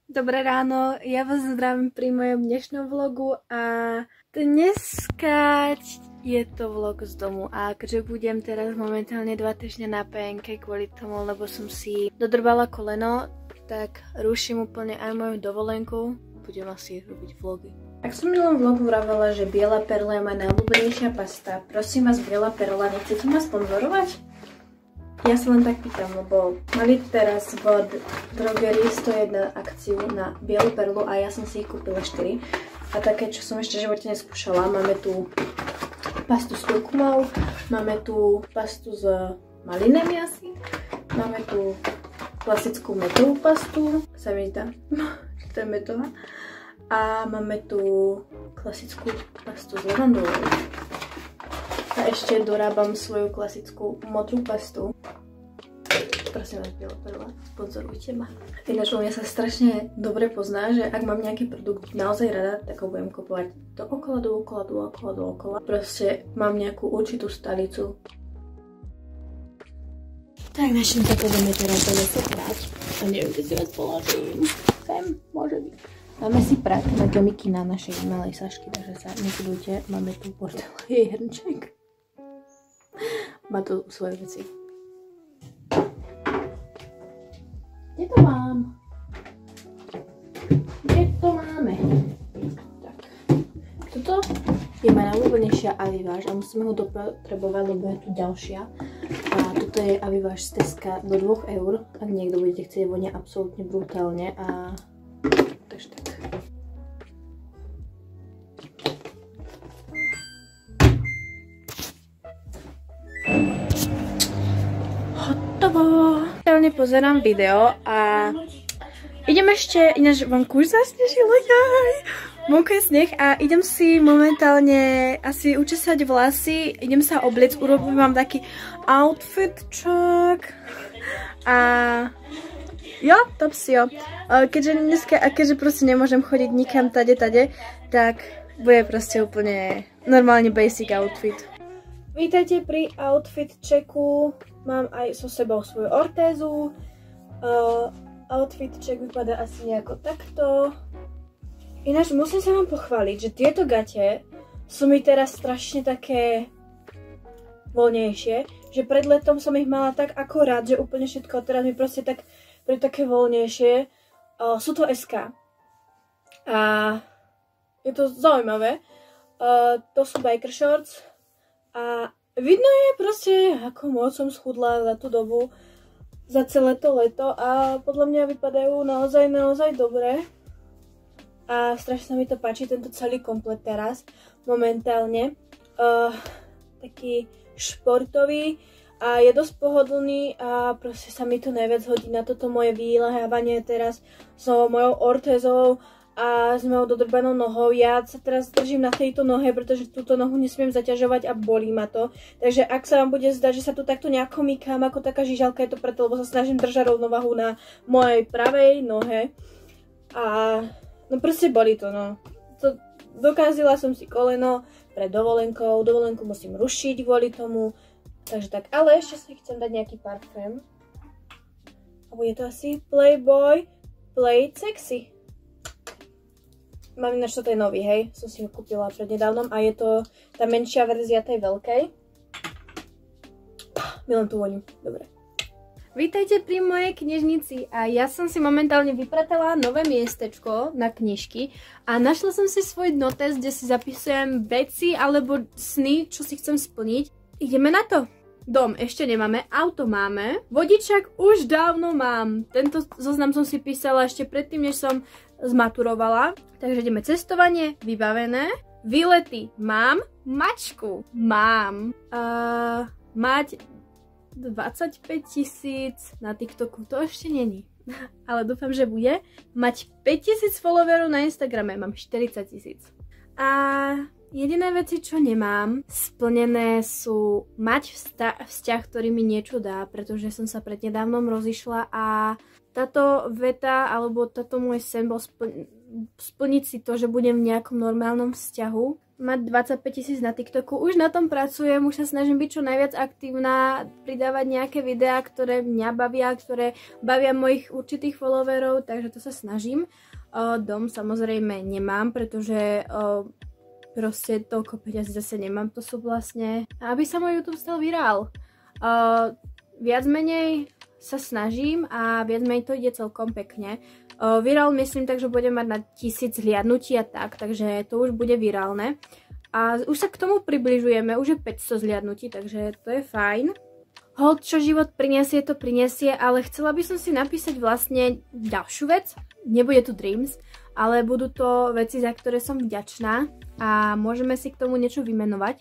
Dobré ráno, ja vás zdravím pri mojom dnešnom vlogu a dneska je to vlog z domu a keďže budem teraz momentálne 2 týždne na PNK kvôli tomu, lebo som si dodrbala koleno, tak ruším úplne aj moju dovolenku, budem asi robiť vlogy. Ak som v minulom vlogu vravela, že biela perla je moja najobľúbenejšia pasta, prosím vás, biela perla, nechcete ma sponzorovať? Ja sa len tak pýtam, lebo mali teraz v drogerii 101 akciu na bielu perlu a ja som si ich kúpila 4. A také, čo som ešte v živote neskúšala, máme tu pastu s kurkumou, máme tu pastu s malinami asi, máme tu klasickú metovú pastu, sa mi zdá, že to je metová, a máme tu klasickú pastu s lavandovou. A ešte dorábam svoju klasickú modrú pastu. Prosím vás, biela perla, sponzorujte ma. Ináč u mňa sa strašne dobre pozná, že ak mám nejaký produkt naozaj rada, tak ho budem kupovať dookola. Proste mám nejakú určitú stalicu. Tak našim sa poďme teraz do lesa prať. A neviem, kde si vás položím. Sem, môže byť. Máme si prať na domiky na našej malej Sašky, takže sa nesledujte. Máme tu bordel jej hrnček. Má tu svoje veci. Kde to mám? Kde to máme? Tak. Toto je moja najobľúbenejšia Aviváž a musíme ho dopotrebovať, lebo je tu ďalšia. A toto je Aviváž z Teska do 2 eur. Ak niekto budete chcieť, vonia absolútne brutálne. A takže tak. Reálne pozerám video a idem ešte, ináč vonku už zasnežilo, vonku je sneh a idem si momentálne asi učesať vlasy, idem sa obliecť, urobím vám taký outfit check a jo, top si jo. Keďže dneska, a keďže proste nemôžem chodiť nikam tade, tak bude proste úplne normálne basic outfit. Vítajte pri outfit checku. Mám aj so sebou svoju ortézu. Outfit check vypadá asi nejako takto. Ináč musím sa vám pochváliť, že tieto gate sú mi teraz strašne také voľnejšie. Že pred letom som ich mala tak akorát, že úplne všetko. Teraz mi proste tak také voľnejšie. Sú to SK. A je to zaujímavé. To sú biker shorts. A vidno je proste, ako moc som schudla za tú dobu, za celé to leto a podľa mňa vypadajú naozaj dobre. A strašne sa mi to páči, tento celý komplet teraz, momentálne. Taký športový a je dosť pohodlný a proste sa mi to najviac hodí na toto moje vyľahávanie teraz so mojou ortézou a s mojou dodrbanou nohou. Ja sa teraz držím na tejto nohe, pretože túto nohu nesmiem zaťažovať a bolí ma to. Takže ak sa vám bude zdať, že sa tu takto nejako mykám ako taká žižalka, je to preto, lebo sa snažím držať rovnovahu na mojej pravej nohe. A no proste bolí to, no. Dokázala som si koleno pred dovolenkou. Dovolenku musím rušiť kvôli tomu. Takže tak, ale ešte si chcem dať nejaký parfém. A bude to asi Playboy Play It Sexy. Mám ináč, toto je nový, hej, som si ho kúpila prednedávnom a je to tá menšia verzia tej veľkej. Milujem tú voňu, dobre. Vítajte pri mojej knižnici a ja som si momentálne vypratala nové miestečko na knižky a našla som si svoj notes, kde si zapisujem veci alebo sny, čo si chcem splniť. Ideme na to! Dom ešte nemáme, auto máme, vodičak už dávno mám. Tento zoznam som si písala ešte predtým, než som zmaturovala. Takže ideme cestovanie, vybavené. Výlety mám, mačku mám. Mať 25 000 na TikToku, to ešte není. Ale dúfam, že bude. Mať 5000 followerov na Instagrame, mám 40 000. A jediné veci, čo nemám splnené, sú mať vzťah, ktorý mi niečo dá, pretože som sa prednedávnom rozišla a táto veta, alebo táto môj sen bol splniť si to, že budem v nejakom normálnom vzťahu. mať 25 000 na TikToku. Už na tom pracujem, už sa snažím byť čo najviac aktívna, pridávať nejaké videá, ktoré mňa bavia, ktoré bavia mojich určitých followerov, takže to sa snažím. Dom samozrejme nemám, pretože proste toľko peňazí zase nemám. To sú vlastne, aby sa môj YouTube stal virál. Viac menej sa snažím a viac menej to ide celkom pekne. Virál myslím tak, že budem mať na 1000 zhliadnutí a tak, takže to už bude virálne. A už sa k tomu približujeme, už je 500 zhliadnutí, takže to je fajn. Hold, čo život prinesie, to prinesie, ale chcela by som si napísať vlastne ďalšiu vec. Nebude tu Dreams, ale budú to veci, za ktoré som vďačná a môžeme si k tomu niečo vymenovať.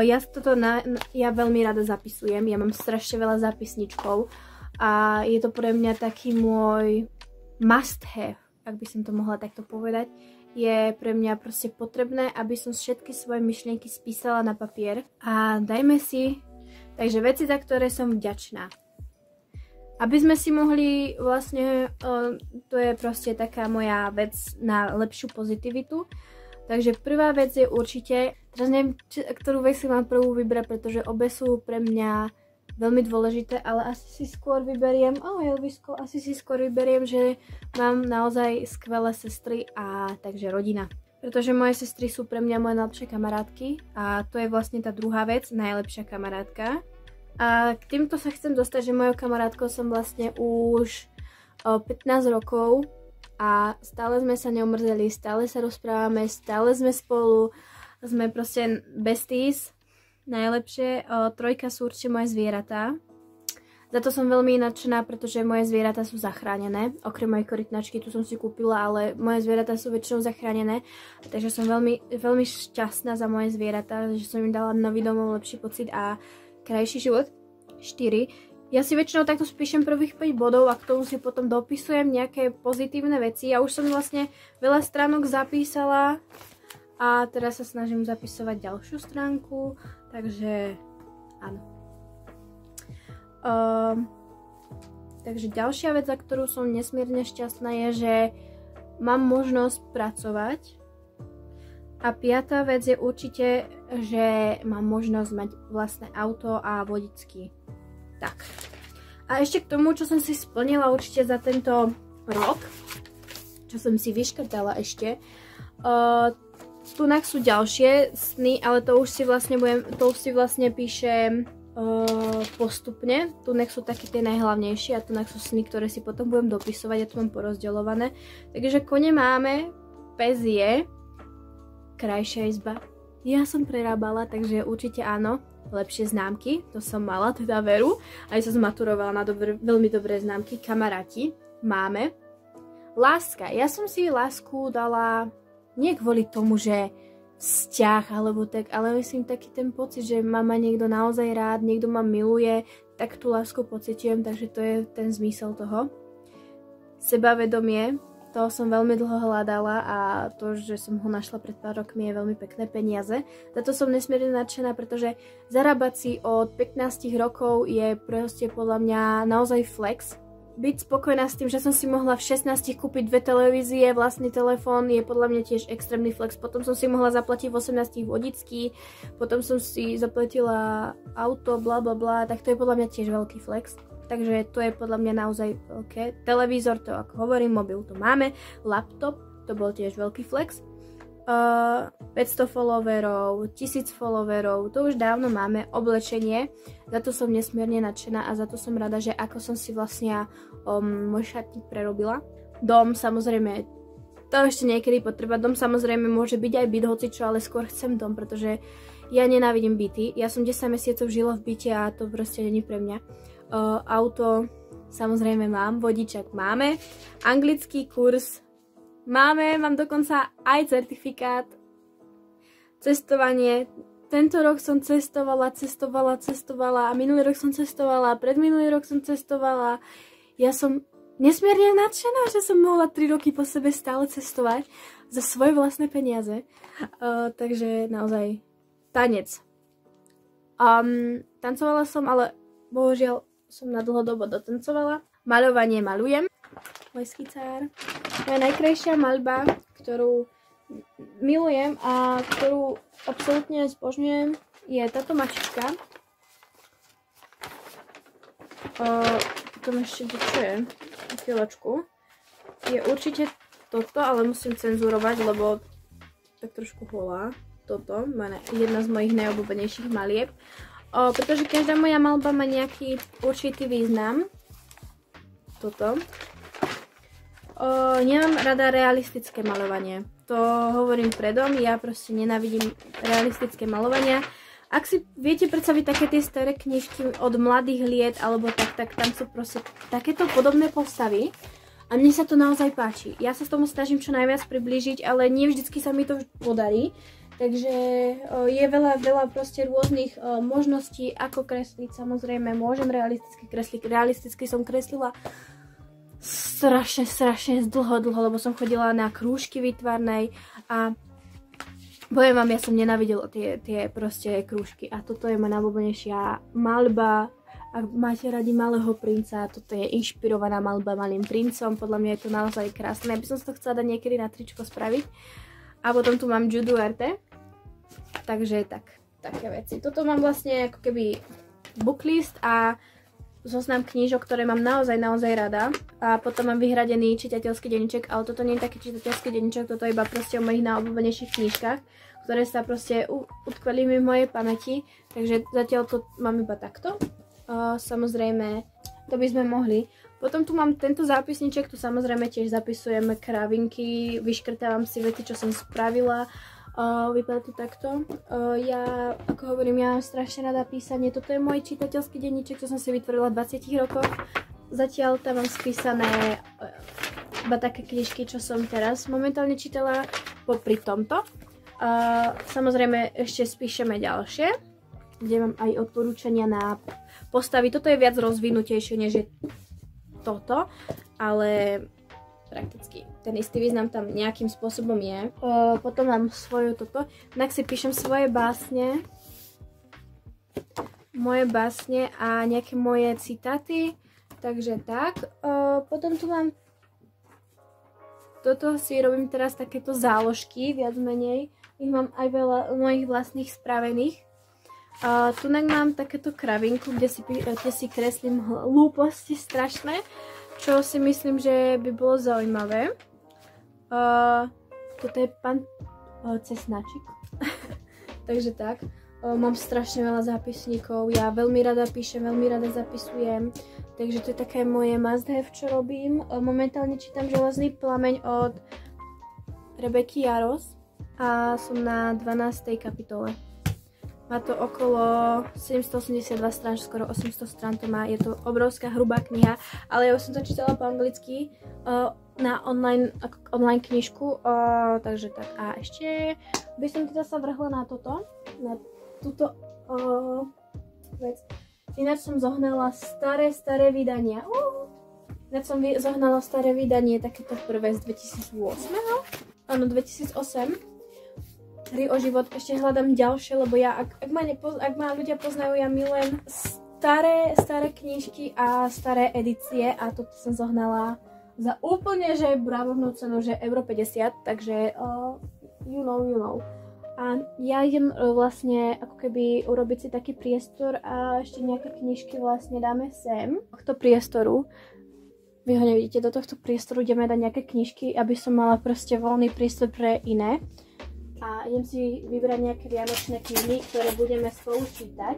Ja veľmi rada zapisujem, ja mám strašne veľa zápisničkov a je to pre mňa taký môj must have, ak by som to mohla takto povedať. Je pre mňa proste potrebné, aby som všetky svoje myšlienky spísala na papier a dajme si, takže veci, za ktoré som vďačná. Aby sme si mohli vlastne, to je proste taká moja vec na lepšiu pozitivitu. Takže prvá vec je určite, teraz neviem, ktorú vec si mám prvú vybrať, pretože obe sú pre mňa veľmi dôležité, ale asi si skôr vyberiem, Elvisko, asi si skôr vyberiem, že mám naozaj skvelé sestry a takže rodina. Pretože moje sestry sú pre mňa moje najlepšie kamarátky a to je vlastne tá druhá vec, najlepšia kamarátka. A k týmto sa chcem dostať, že mojou kamarátkou som vlastne už 15 rokov a stále sme sa neomrzeli, stále sa rozprávame, stále sme spolu, sme proste besties. Najlepšie, trojka sú určite moje zvieratá. Za to som veľmi nadšená, pretože moje zvieratá sú zachránené. Okrem mojej korytnačky, tu som si kúpila, ale moje zvieratá sú väčšinou zachránené. Takže som veľmi, veľmi šťastná za moje zvieratá, že som im dala nový domov, lepší pocit a krajší život. 4. Ja si väčšinou takto spíšem prvých 5 bodov a k tomu si potom dopisujem nejaké pozitívne veci. Ja už som vlastne veľa stránok zapísala a teraz sa snažím zapisovať ďalšiu stránku. Takže áno. Takže ďalšia vec, za ktorú som nesmierne šťastná, je, že mám možnosť pracovať. A piatá vec je určite, že mám možnosť mať vlastné auto a vodičky. Tak. A ešte k tomu, čo som si splnila určite za tento rok, čo som si vyškrtala ešte, tunak sú ďalšie sny, ale to už si vlastne píšem postupne. Tunak sú také tie najhlavnejšie a tunak sú sny, ktoré si potom budem dopisovať, ja to mám porozdeľované. Takže kone máme, pes je, krajšia izba. Ja som prerábala, takže určite áno, lepšie známky, to som mala, teda veru. Aj som zmaturovala na veľmi dobré známky. Kamaráti máme. Láska, ja som si lásku dala nie kvôli tomu, že vzťah alebo tak, ale myslím taký ten pocit, že ma niekto naozaj rád, niekto ma miluje, tak tú lásku pociťujem, takže to je ten zmysel toho. Sebavedomie, to som veľmi dlho hľadala a to, že som ho našla pred pár rokmi, je veľmi pekné peniaze. Za to som nesmierne nadšená, pretože zarábať si od 15 rokov je proste podľa mňa naozaj flex. Byť spokojná s tým, že som si mohla v 16 kúpiť 2 televízie, vlastný telefón, je podľa mňa tiež extrémny flex. Potom som si mohla zaplatiť v 18 vodičky, potom som si zaplatila auto, bla bla bla, tak to je podľa mňa tiež veľký flex. Takže to je podľa mňa naozaj veľké. Televízor, to ako hovorím, mobil to máme, laptop, to bol tiež veľký flex. 500 followerov, 1000 followerov, to už dávno máme. Oblečenie, za to som nesmierne nadšená a za to som rada, že ako som si vlastne môj šatník prerobila. Dom, samozrejme, to ešte niekedy potreba. Dom samozrejme môže byť aj byt hocičo, ale skôr chcem dom, pretože ja nenávidím byty. Ja som 10 mesiacov žila v byte a to proste není pre mňa. Auto, samozrejme mám, vodičak máme, anglický kurz mám dokonca aj certifikát, cestovanie. Tento rok som cestovala a minulý rok som cestovala, predminulý rok som cestovala. Ja som nesmierne nadšená, že som mohla 3 roky po sebe stále cestovať za svoje vlastné peniaze. Takže naozaj tanec. Tancovala som, ale bohužiaľ som na dlhodobo dotancovala. Maľovanie malujem. Môj skicár. Moja najkrajšia maľba, ktorú milujem a ktorú absolútne zbožňujem, je táto mačička. Potom ešte čo je? Chvíľočku. Je určite toto, ale musím cenzurovať, lebo tak trošku holá. Toto je jedna z mojich najobľúbenejších malieb. Pretože každá moja malba má nejaký určitý význam. Toto. Nemám rada realistické malovanie. To hovorím predom, ja proste nenávidím realistické malovania. Ak si viete predstaviť také tie staré knižky od mladých liet alebo tak tam sú proste takéto podobné postavy a mne sa to naozaj páči. Ja sa s tomu snažím čo najviac priblížiť, ale nie vždycky sa mi to podarí. Takže je veľa proste rôznych možností, ako kresliť. Samozrejme, môžem realisticky kresliť. Realisticky som kreslila strašne dlho, lebo som chodila na krúžky výtvarnej a poviem vám, ja som nenávidela tie proste krúžky a toto je moja najobľúbenejšia maľba. Ak máte radi Malého princa, toto je inšpirovaná maľba Malým princom, podľa mňa je to naozaj krásne, ja by som si to chcela dať niekedy na tričko spraviť. A potom tu mám Judu Arte, takže také veci. Toto mám vlastne ako keby booklist a zoznam knížok, ktoré mám naozaj rada. A potom mám vyhradený čitateľský denníček, ale toto nie je taký čitateľský denníček, toto je iba proste o mojich najobľúbenejších knížkach, ktoré sa proste utkvelí mi v mojej pamäti. Takže zatiaľ to mám iba takto. Samozrejme, to by sme mohli. Potom tu mám tento zápisníček, tu samozrejme tiež zapisujem kravinky, vyškrtávam si veci, čo som spravila. Vypadá to takto. Ja, ako hovorím, ja mám strašne rada písanie. Toto je môj čitateľský denníček, čo som si vytvorila v 20 rokoch. Zatiaľ tam mám spísané iba také knižky, čo som teraz momentálne čítala popri tomto. Samozrejme ešte spíšeme ďalšie, kde mám aj odporúčania na postavy. Toto je viac rozvinutejšie, než je toto, ale prakticky ten istý význam tam nejakým spôsobom je. Potom mám svoju toto. Tak si píšem svoje básne. Moje básne a nejaké moje citáty. Takže tak. Potom tu mám toto si robím teraz takéto záložky, viac menej. Ich mám aj veľa mojich vlastných spravených. Tunak mám takéto kravinku, kde si kreslím hlúposti strašné. Čo si myslím, že by bolo zaujímavé. Toto je pán Cesnačík. Takže tak. Mám strašne veľa zápisníkov. Ja veľmi rada píšem, veľmi rada zapisujem. Takže to je také moje must have, čo robím. Momentálne čítam Železný plameň od Rebeky Jaros. A som na 12. kapitole. Má to okolo 782 strán, skoro 800 strán to má. Je to obrovská hrubá kniha, ale ja už som to čítala po anglicky na online knižku, takže tak. A ešte by som teda sa vrhla na toto, na túto vec. Ináč som zohnala staré vydania. Ináč som zohnala staré vydanie, takéto prvé z 2008. Áno, 2008. Hry o život, ešte hľadám ďalšie, lebo ja, ak ma ľudia poznajú, ja milujem staré knižky a staré edície a toto som zohnala za úplne, že bravovnú cenu, že euro 50, takže you know. A ja idem vlastne ako keby urobiť si taký priestor a ešte nejaké knižky vlastne dáme sem. Do tohto priestoru, vy ho nevidíte, do tohto priestoru ideme dať nejaké knižky, aby som mala proste voľný priestor pre iné. A idem si vybrať nejaké vianočné knihy, ktoré budeme spolu čítať.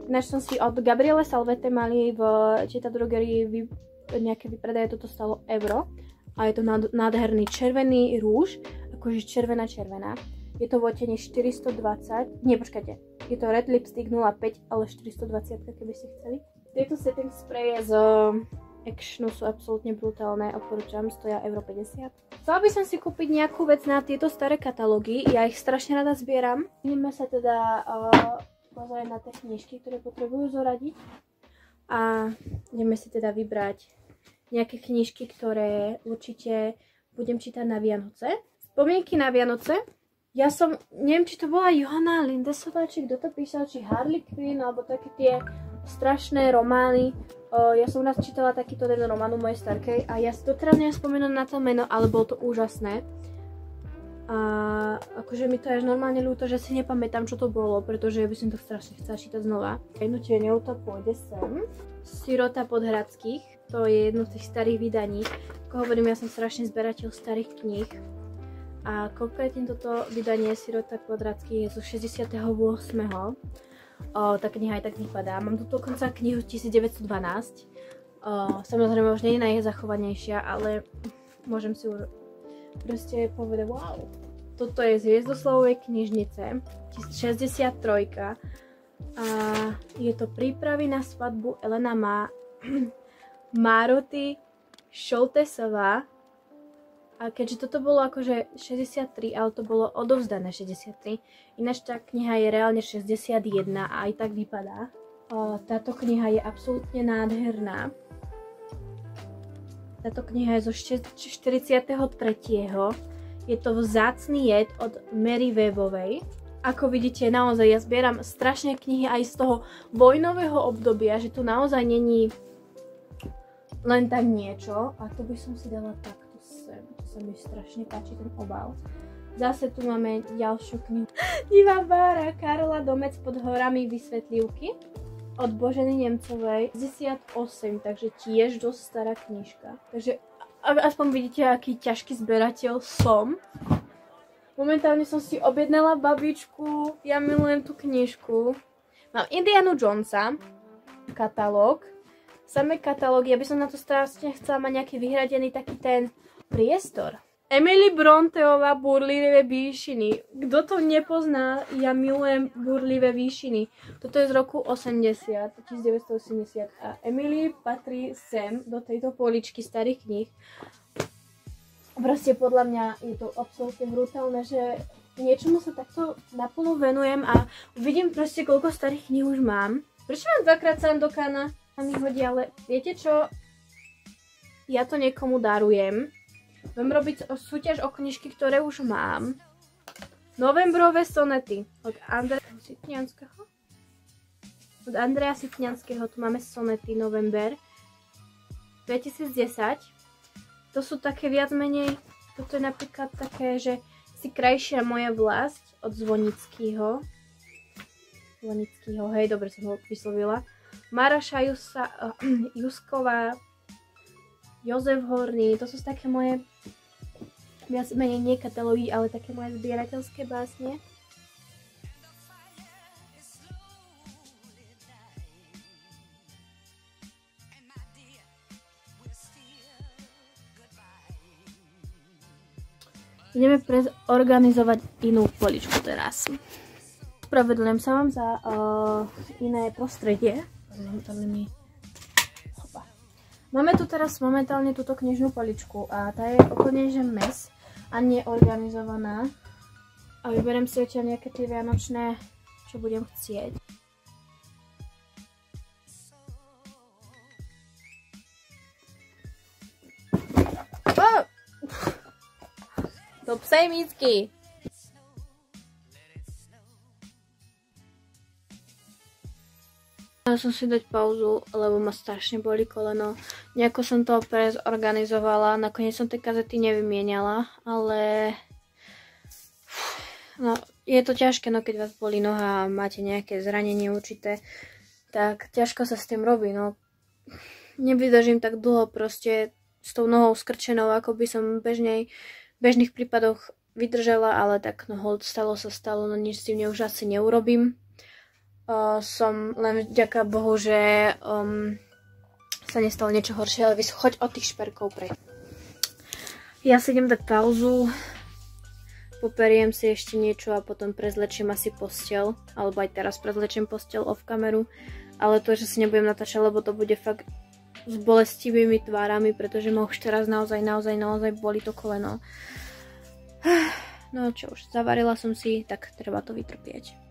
Ináč som si od Gabriele Salvete mali v čitadrogerii nejaké vypredaje, toto stalo euro. A je to nádherný červený rúž, akože červená. Je to v odtieni 420, nie počkajte, je to Red Lipstick 05, ale 420, keby ste chceli. Tieto setting spraye z Actionu sú absolútne brutálne, odporúčam, stoja euro 50. Chcela by som si kúpiť nejakú vec na tieto staré katalógy, ja ich strašne rada zbieram. Ideme sa teda pozrieť na tie knižky, ktoré potrebujú zoradiť. A ideme si teda vybrať nejaké knižky, ktoré určite budem čítať na Vianoce. Spomienky na Vianoce. Ja som, neviem, či to bola Johanna Lindesová, či kto to písal, či Harley Quinn, alebo také tie strašné romány. Ja som raz čítala takýto jeden román u mojej starkej a ja si doteraz neviem spomenúť na to meno, ale bolo to úžasné. A akože mi to je normálne ľúto, že si nepamätám, čo to bolo, pretože by som to strašne chcela čítať znova. Nútenie to pôjde sem. Sirota Podhradských, to je jedno z tých starých vydaní. Ako hovorím, ja som strašne zberateľ starých kníh. A konkrétne toto vydanie Sirota Podhradských je zo 68. Tá kniha aj tak vypadá. Mám tu dokonca knihu 1912. Samozrejme už nie je najzachovanejšia, ale môžem si už proste povedať, wow. Toto je z Hviezdoslavovej knižnice, 63. A je to prípravy na svadbu Elena Mároty Šoltesová. A keďže toto bolo akože 63, ale to bolo odovzdané 63, ináč tá kniha je reálne 61 a aj tak vypadá. Táto kniha je absolútne nádherná. Táto kniha je zo 43. Je to Vzácny jed od Mary Webovej. Ako vidíte, naozaj ja zbieram strašne knihy aj z toho vojnového obdobia, že tu naozaj není len tak niečo. A to by som si dala takto sem. To sa mi strašne páči, ten obal. Zase tu máme ďalšiu knihu. Divá bára Karola Domec pod horami vysvetlivky od Boženy Nemcovej 68, takže tiež dosť stará knižka. Takže aspoň vidíte, aký ťažký zberateľ som. Momentálne som si objednala babičku, ja milujem tú knižku. Mám Indianu Jonesa, katalóg. Samé katalógy, ja by som na to strašne chcela mať nejaký vyhradený taký ten priestor. Emily Bronteová Burlivé výšiny. Kto to nepozná, ja milujem Burlivé výšiny. Toto je z roku 1980 a Emily patrí sem do tejto poličky starých kníh. Proste podľa mňa je to absolútne brutálne, že niečomu sa takto naplno venujem a vidím proste, koľko starých kníh už mám. Prečo mám dvakrát Sandokana? A mi hodí, ale viete čo? Ja to niekomu darujem. Budem robiť súťaž o knižky, ktoré už mám. Novembrové sonety od Andreja Sitňanského. Od Andreja Sitňanského tu máme sonety November 2010. To sú také viac menej, toto je napríklad také, že si krajšia moja vlast od Zvonického. Hej, dobre som ho vyslovila. Maraša Jusková, Jozef Horný, to sú také moje, viac menej nie katalógy, ale také moje zbierateľské básne. Ideme organizovať inú poličku teraz. Spravedlňujem sa vám za iné prostredie. Máme tu teraz momentálne túto knižnú poličku a tá je úplne že mes a neorganizovaná. A vyberiem si odtiaľ nejaké tie vianočné, čo budem chcieť. Do psej mícky. Chcela som si dať pauzu, lebo ma strašne boli koleno. Nejako som to prezorganizovala, nakoniec som tie kazety nevymieniala, ale no, je to ťažké, no keď vás bolí noha a máte nejaké zranenie určité, tak ťažko sa s tým robí, no. Nevydržím tak dlho proste s tou nohou skrčenou, ako by som v bežných prípadoch vydržala, ale tak no hold, stalo, no nič s tým už asi neurobím. Som len vďaka Bohu, že sa nestalo niečo horšie, ale choď od tých šperkov preč. Ja si idem dať pauzu, poperiem si ešte niečo a potom prezlečím asi posteľ, alebo aj teraz prezlečím posteľ off kameru, ale to, že si nebudem natáčať, lebo to bude fakt s bolestivými tvárami, pretože ma už teraz naozaj boli to koleno. No čo už, zavarila som si, tak treba to vytrpieť.